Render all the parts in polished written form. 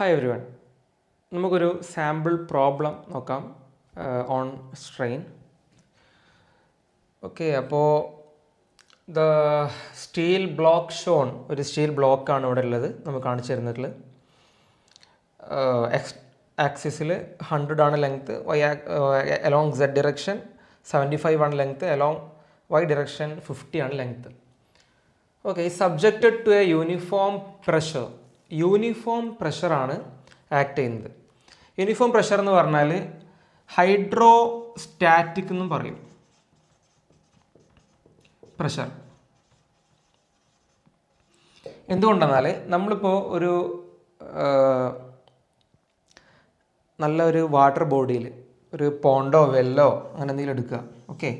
Hi everyone, നമുക്കൊരു sample problem നോക്കാം on strain. Okay, അപ്പോൾ ദ സ്റ്റീൽ ബ്ലോക്ക് ഷോൺ, ഒരു സ്റ്റീൽ ബ്ലോക്കാണ് ഇവിടെ ഉള്ളത്, നമുക്ക് കാണിച്ചു തരുന്നതിൽ. എക്സ് ആക്സിസിൽ 100 ആണ് ലെങ്ത്ത്, അലോങ് സെഡ് ഡിറക്ഷൻ 75 ആണ് ലെങ്ത്ത്, അലോങ് വൈ ഡിറക്ഷൻ 50 ആണ് length. Okay, subjected to a uniform pressure. Uniform പ്രഷറാണ് ആക്ട് ചെയ്യുന്നത്. യൂണിഫോം പ്രഷർ എന്ന് പറഞ്ഞാൽ ഹൈഡ്രോസ്റ്റാറ്റിക് എന്നും പറയും. പ്രഷർ എന്തുകൊണ്ടെന്നാൽ നമ്മളിപ്പോൾ ഒരു നല്ലൊരു വാട്ടർ ബോഡിയിൽ ഒരു പോണ്ടോ വെല്ലോ അങ്ങനെ എന്തെങ്കിലും എടുക്കുക. ഓക്കെ,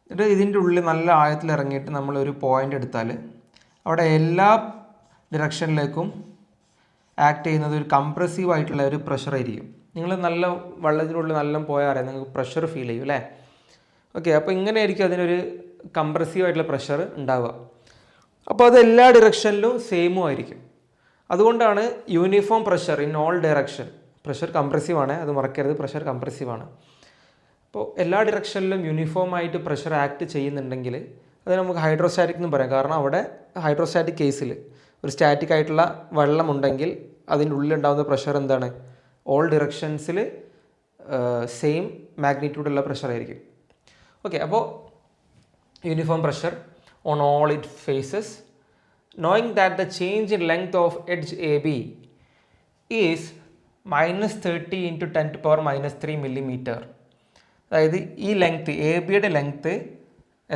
എന്നിട്ട് ഇതിൻ്റെ ഉള്ളിൽ നല്ല ആഴത്തിൽ ഇറങ്ങിയിട്ട് നമ്മളൊരു പോയിൻ്റ് എടുത്താൽ അവിടെ എല്ലാ ഡിറക്ഷനിലേക്കും ആക്ട് ചെയ്യുന്നത് ഒരു കംപ്രസീവ് ആയിട്ടുള്ള ഒരു പ്രഷർ ആയിരിക്കും. നിങ്ങൾ നല്ല വെള്ളത്തിനുള്ളിൽ നല്ല പോയാൽ അറിയാം, നിങ്ങൾക്ക് പ്രഷർ ഫീൽ ചെയ്യും അല്ലേ. ഓക്കെ, അപ്പോൾ ഇങ്ങനെ ആയിരിക്കും അതിനൊരു കംപ്രസീവ് ആയിട്ടുള്ള പ്രഷർ ഉണ്ടാവുക. അപ്പോൾ അത് എല്ലാ ഡിറക്ഷനിലും സെയിമും ആയിരിക്കും. അതുകൊണ്ടാണ് uniform pressure in all direction. Pressure compressive ആണ്, അത് മറക്കരുത്, പ്രഷർ കംപ്രസീവ് ആണ്. അപ്പോൾ എല്ലാ ഡിറക്ഷനിലും യൂണിഫോം ആയിട്ട് പ്രഷർ ആക്ട് ചെയ്യുന്നുണ്ടെങ്കിൽ അത് നമുക്ക് ഹൈഡ്രോസ്റ്റാറ്റിക് എന്ന് പറയാം. കാരണം അവിടെ ഹൈഡ്രോസ്റ്റാറ്റിക് കേസിൽ ഒരു സ്റ്റാറ്റിക് ആയിട്ടുള്ള വെള്ളമുണ്ടെങ്കിൽ അതിൻ്റെ ഉള്ളിലുണ്ടാകുന്ന പ്രഷർ എന്താണ്, ഓൾ ഡിറക്ഷൻസിൽ സെയിം മാഗ്നിറ്റ്യൂഡുള്ള പ്രഷറായിരിക്കും. ഓക്കെ, അപ്പോൾ uniform pressure on all it faces, knowing that the change in length of edge A B is -30 × 10⁻³ millimetre. അതായത് ഈ ലെങ്ത്ത് എ ബിയുടെ ലെങ്ത്ത്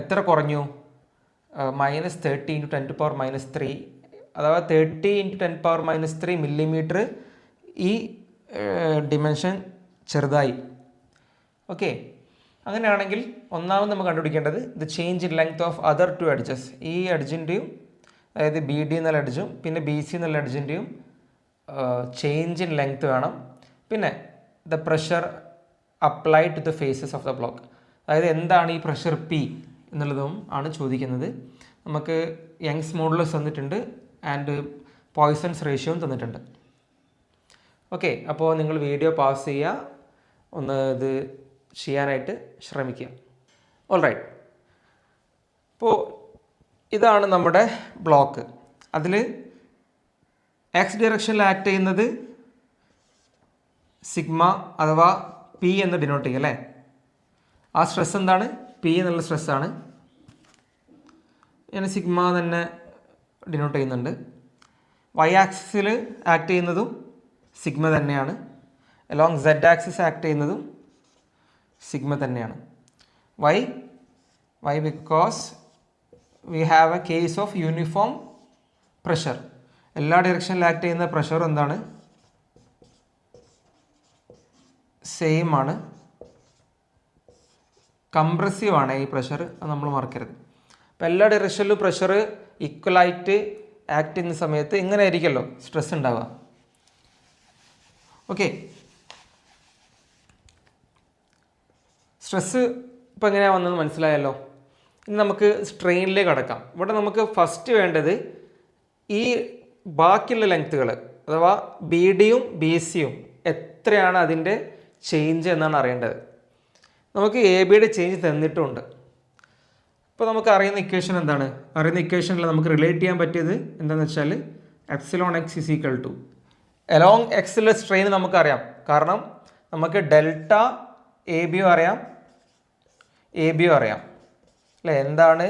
എത്ര കുറഞ്ഞു? -30 × 10⁻³ അഥവാ 30 × 10⁻³ മില്ലിമീറ്റർ ഈ ഡിമെൻഷൻ ചെറുതായി. ഓക്കെ, അങ്ങനെയാണെങ്കിൽ ഒന്നാമത് നമ്മൾ കണ്ടുപിടിക്കേണ്ടത് the change in length of other 2 edges. ഈ എഡ്ജിൻ്റെയും, അതായത് ബി ഡി എന്നുള്ള എഡ്ജും പിന്നെ ബി സി എന്നുള്ള എഡ്ജിൻ്റെയും ചേഞ്ച് ഇൻ ലെങ്ത് വേണം. പിന്നെ the pressure applied to the faces of the block. അതായത് എന്താണ് ഈ പ്രഷർ പി എന്നുള്ളതും ആണ് ചോദിക്കുന്നത്. നമുക്ക് യങ്സ് മോഡുലസ് തന്നിട്ടുണ്ട് ആൻഡ് പോയ്സൺസ് റേഷ്യോയും തന്നിട്ടുണ്ട്. ഓക്കെ, അപ്പോൾ നിങ്ങൾ വീഡിയോ പാസ് ചെയ്യുക, ഒന്ന് ഇത് ചെയ്യാനായിട്ട് ശ്രമിക്കുക. ഓൾറൈറ്റ്, അപ്പോൾ ഇതാണ് നമ്മുടെ ബ്ലോക്ക്. അതിൽ എക്സ് ഡയറക്ഷനിൽ ആക്ട് ചെയ്യുന്നത് സിഗ്മ അഥവാ പി എന്ന് ഡിനോട്ട് ചെയ്യുക അല്ലേ. ആ സ്ട്രെസ് എന്താണ്? പി എന്നുള്ള സ്ട്രെസ്സാണ്. ഞാൻ സിഗ്മ തന്നെ ഡിനോട്ട് ചെയ്യുന്നുണ്ട്. വൈ ആക്സിസിൽ ആക്ട് ചെയ്യുന്നതും സിഗ്മ തന്നെയാണ്. അലോങ് സെഡ് ആക്സിസ് ആക്ട് ചെയ്യുന്നതും സിഗ്മ തന്നെയാണ്. Why because we have A case of uniform pressure. എല്ലാ ഡയറക്ഷനിൽ ആക്ട് ചെയ്യുന്ന പ്രഷർ എന്താണ്? സെയിം ആണ്, കംപ്രസീവ് ആണ് ഈ പ്രഷർ, അത് നമ്മൾ മറക്കരുത്. അപ്പോൾ എല്ലാ ഡയറക്ഷനിലും പ്രഷർ ഈക്വലായിട്ട് ആക്ട് ചെയ്യുന്ന സമയത്ത് ഇങ്ങനെ ആയിരിക്കുമല്ലോ സ്ട്രെസ് ഉണ്ടാവുക. ഓക്കെ, സ്ട്രെസ് ഇപ്പോൾ എങ്ങനെയാണ് വന്നതെന്ന് മനസ്സിലായല്ലോ. ഇനി നമുക്ക് സ്ട്രെയിനിലേക്ക് കടക്കാം. ഇവിടെ നമുക്ക് ഫസ്റ്റ് വേണ്ടത് ഈ ബാക്കിയുള്ള ലെങ്ത്തുകൾ അഥവാ ബി ഡിയും ബി സിയും എത്രയാണ് അതിൻ്റെ ചേഞ്ച് എന്നാണ് അറിയേണ്ടത്. നമുക്ക് എ ബിയുടെ ചേഞ്ച് തന്നിട്ടുമുണ്ട്. ഇപ്പോൾ നമുക്ക് അറിയുന്ന ഇക്വേഷൻ എന്താണ്? അറിയുന്ന ഇക്വേഷനിൽ നമുക്ക് റിലേറ്റ് ചെയ്യാൻ പറ്റിയത് എന്താണെന്ന് വെച്ചാൽ ε(x) അലോങ് എക്സിലെ സ്ട്രെയിൻ നമുക്കറിയാം. കാരണം നമുക്ക് ഡെൽറ്റ എ ബിയും അറിയാം, എ ബിയും അറിയാം അല്ലേ. എന്താണ്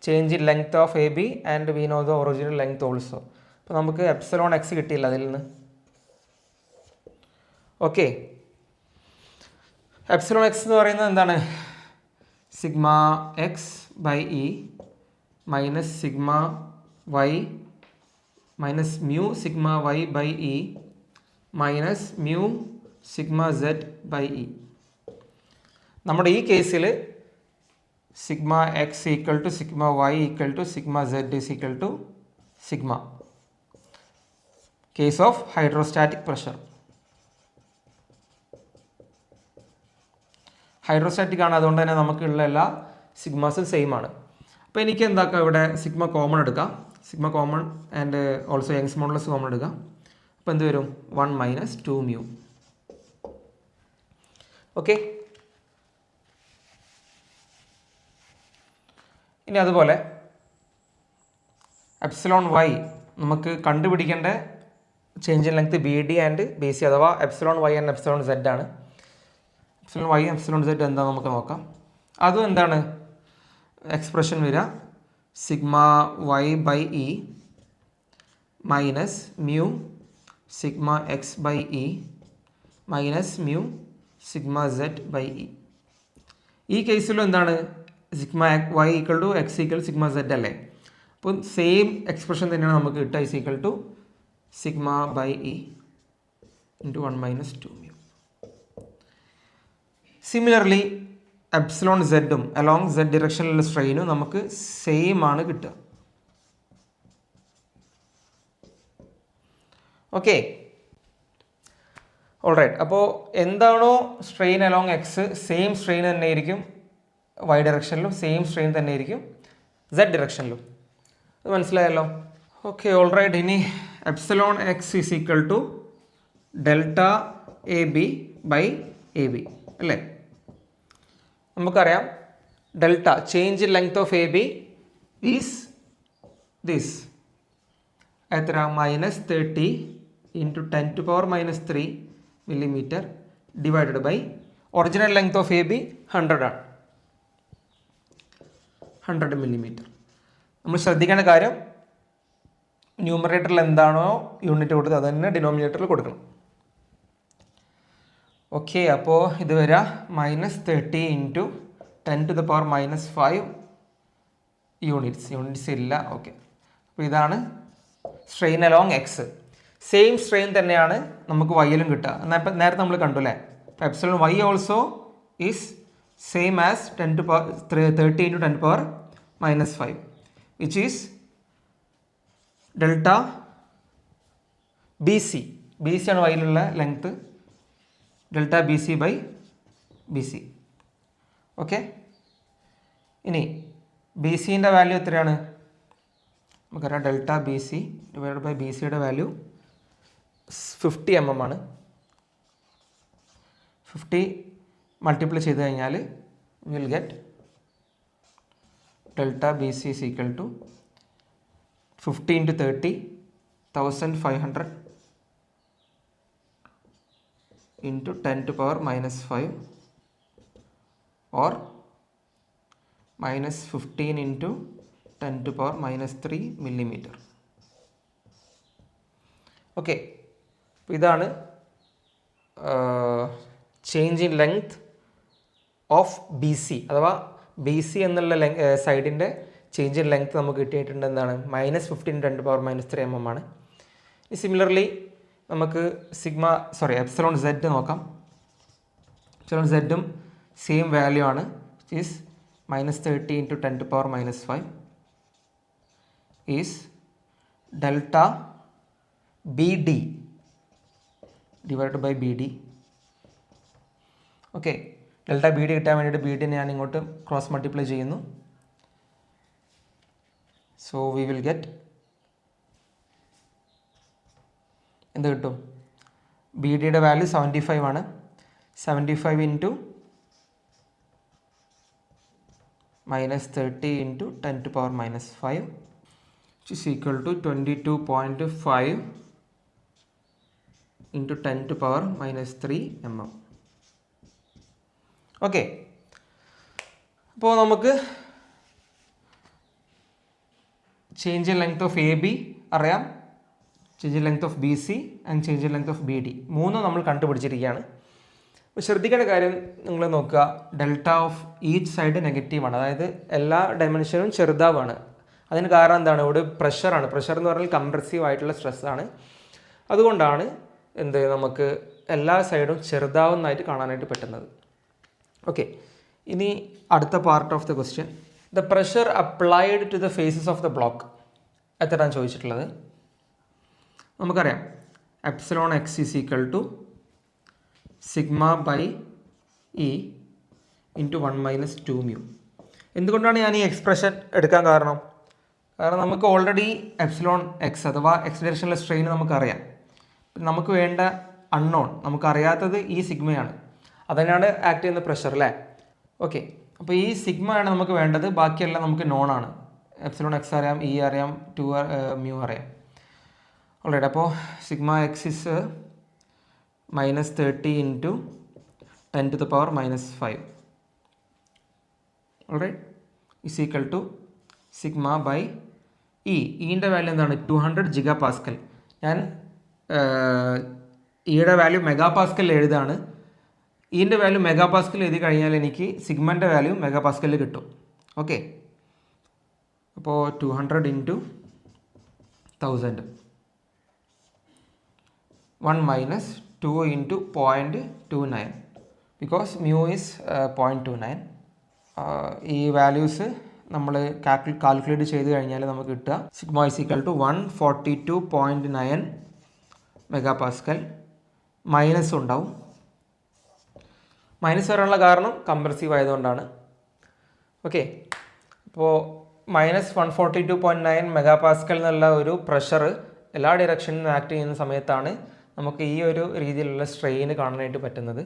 change in length of A B and we know the original length also. അപ്പോൾ നമുക്ക് ε(x) കിട്ടിയില്ല അതിൽ നിന്ന്. ഓക്കെ, ε(x) എന്ന് പറയുന്നത് എന്താണ്? Sigma X by E minus sigma Y minus mu sigma Y by E minus mu sigma Z by E. നമ്മുടെ ഈ കേസിൽ sigma X equal to sigma Y equal to sigma Z is equal to sigma. Case of hydrostatic pressure. Hydrostatic ആണ്, അതുകൊണ്ട് തന്നെ നമുക്കുള്ള എല്ലാ സിഗ്മാസും same ആണ്. അപ്പോൾ എനിക്ക് എന്താക്കാം, ഇവിടെ സിഗ്മ കോമൺ എടുക്കാം, sigma common and also Young's modulus common എടുക്കാം. അപ്പോൾ അപ്പോൾ എന്ത് വരും? 1 മൈനസ് 2 മ്യൂ. ഓക്കെ, ഇനി അതുപോലെ എപ്സിലോൺ വൈ നമുക്ക് കണ്ടുപിടിക്കേണ്ട change in length B D and B C, അഥവാ epsilon Y and epsilon Z ആണ്. എപ്സിലോൺ വൈ എപ്സിലോൺ സെഡ് എന്താ നമുക്ക് നോക്കാം. അതും എന്താണ് എക്സ്പ്രഷൻ വരിക? Sigma Y by E minus mu sigma X by E minus mu sigma Z by E. ഈ കേസിലും എന്താണ്? Sigma Y equal to X equal sigma Z അല്ലേ? അപ്പോൾ സെയിം എക്സ്പ്രഷൻ തന്നെയാണ് നമുക്ക് കിട്ടുക. Is equal to sigma by E into 1 minus 2 mu. Similarly epsilon സെഡും along Z ഡിറക്ഷനിലുള്ള സ്ട്രെയിനും നമുക്ക് സെയിം ആണ് കിട്ടുക. Okay, alright. അപ്പോൾ എന്താണോ strain along X, same strain തന്നെ ആയിരിക്കും വൈ ഡയറക്ഷനിലും, സെയിം സ്ട്രെയിൻ തന്നെ ആയിരിക്കും സെഡ് ഡിറക്ഷനിലും. അത് മനസ്സിലായല്ലോ? Okay, alright. ഇനി epsilon X is equal to delta A B by A B അല്ലേ? നമുക്കറിയാം delta change in length of A B is this, എത്ര? -30 into 10⁻³ millimetre divided by original length of A B 100 ആണ്, 100 millimetre. നമ്മൾ ശ്രദ്ധിക്കേണ്ട കാര്യം, ന്യൂമറേറ്ററിൽ എന്താണോ യൂണിറ്റ് കൊടുത്തത് അത് തന്നെ ഡിനോമിനേറ്ററിൽ കൊടുക്കണം. ഓക്കെ, അപ്പോൾ ഇത് വരിക -30 ഇൻറ്റു 10⁻⁻5 യൂണിറ്റ്സ് ഇല്ല. ഓക്കെ, അപ്പോൾ ഇതാണ് strain along X. Same strain തന്നെയാണ് നമുക്ക് വൈയിലും കിട്ടുക. എന്നാൽ നേരത്തെ നമ്മൾ കണ്ടു അല്ലേ? Epsilon Y also is same as 30 into 10⁻⁻5 which is delta B C. B C ആണ് വൈയിലുള്ള length, delta B C by B C. Okay, ഇനി ബി സിൻ്റെ വാല്യൂ എത്രയാണ്? നമുക്കറിയാം delta B C divided by B സിയുടെ വാല്യൂ 50 mm ആണ്. 50 multiply ചെയ്ത് കഴിഞ്ഞാൽ will get delta B C is equal to 50 into 30 1500 into 10⁻⁻5 or -15 into 10⁻³ millimetre. Okay, അപ്പോൾ ഇതാണ് change in length of B C, അഥവാ ബി സി എന്നുള്ള സൈഡിൻ്റെ change in length നമുക്ക് കിട്ടിയിട്ടുണ്ട്. എന്താണ്? -15 10⁻³ mm ആണ്. സിമിലർലി നമുക്ക് എപ്സിലോൺ സെഡ് നോക്കാം. എപ്സിലോൺ സെഡും സെയിം വാല്യൂ ആണ്, is -30 into 10⁻⁻5 is delta B D divide by B D. Okay, delta B D കിട്ടാൻ വേണ്ടിയിട്ട് ബി ഡി ഞാൻ ഇങ്ങോട്ട് ക്രോസ് മൾട്ടിപ്ലൈ ചെയ്യുന്നു. സോ വി വിൽ ഗെറ്റ് എന്ത് കിട്ടും? ബി ഡിയുടെ വാല്യൂ 75 ആണ്. 75 into -30 into 10⁻⁻5 which is equal to 22.5 into 10⁻³ mm. Okay, അപ്പോൾ നമുക്ക് change in length of A B അറിയാം, change in length of B C and change in length of B D, മൂന്നും നമ്മൾ കണ്ടുപിടിച്ചിരിക്കുകയാണ്. അപ്പോൾ ശ്രദ്ധിക്കേണ്ട കാര്യം നിങ്ങൾ നോക്കുക, ഡെൽറ്റ ഓഫ് ഈച്ച് സൈഡ് നെഗറ്റീവാണ്, അതായത് എല്ലാ ഡയമെൻഷനും ചെറുതാവാണ്. അതിന് കാരണം എന്താണ്? ഇവിടെ പ്രഷറാണ്. പ്രഷർ എന്ന് പറഞ്ഞാൽ കംപ്രസീവ് ആയിട്ടുള്ള സ്ട്രെസ്സാണ്. അതുകൊണ്ടാണ് നമുക്ക് എല്ലാ സൈഡും ചെറുതാവുന്നതായിട്ട് കാണാനായിട്ട് പറ്റുന്നത്. ഓക്കെ, ഇനി അടുത്ത part of the question, the pressure applied to the faces of the block എത്രയാണ് ചോദിച്ചിട്ടുള്ളത്? നമുക്കറിയാം epsilon X is equal to sigma by E into 1 minus 2 mu. എന്തുകൊണ്ടാണ് ഞാൻ ഈ എക്സ്പ്രഷൻ എടുക്കാൻ കാരണം? കാരണം നമുക്ക് ഓൾറെഡി എപ്സിലോൺ എക്സ് അഥവാ എക്സ് ഡയറക്ഷനിലെ സ്ട്രെയിൻ നമുക്കറിയാം. നമുക്ക് വേണ്ട അൺനോൺ, നമുക്കറിയാത്തത് ഈ സിഗ്മയാണ്. അതന്നെയാണ് ആക്ട് ചെയ്യുന്ന പ്രഷർ അല്ലേ. ഓക്കെ, അപ്പോൾ ഈ സിഗ്മയാണ് നമുക്ക് വേണ്ടത്, ബാക്കിയെല്ലാം നമുക്ക് നോൺ ആണ്. എപ്സിലോൺ എക്സ് അറിയാം, ഇ അറിയാം, 2 മ്യൂ അറിയാം. ഓൾറൈറ്റ്, അപ്പോൾ sigma X is -30 into 10⁻⁻5 alright is equal to sigma by E. ഇൻ്റെ വാല്യൂ എന്താണ്? 200 GPa. ഞാൻ ഇയുടെ വാല്യൂ മെഗാ എഴുതാണ്. ഇൻ്റെ വാല്യൂ മെഗാ എഴുതി കഴിഞ്ഞാൽ എനിക്ക് സിഗ്മൻ്റെ വാല്യൂ മെഗാ കിട്ടും. ഓക്കെ, അപ്പോൾ 200 into 1000 1 minus 2 into 0.29 because mu is 0.29. ഈ വാല്യൂസ് നമ്മൾ കാൽക്കുലേറ്റ് ചെയ്ത് കഴിഞ്ഞാൽ നമുക്ക് കിട്ടുക sigma is equal to 142.9 MPa. Minus ഉണ്ടാവും. മൈനസ് വരാനുള്ള കാരണം കംപ്രസീവ് ആയതുകൊണ്ടാണ്. ഓക്കെ, അപ്പോൾ -142.9 MPa എന്നുള്ള ഒരു പ്രഷർ എല്ലാ ഡയറക്ഷനിൽ നിന്ന് ആക്ട് ചെയ്യുന്ന സമയത്താണ് നമുക്ക് ഈ ഒരു രീതിയിലുള്ള സ്ട്രെയിൻ കാണാനായിട്ട് പറ്റുന്നത്.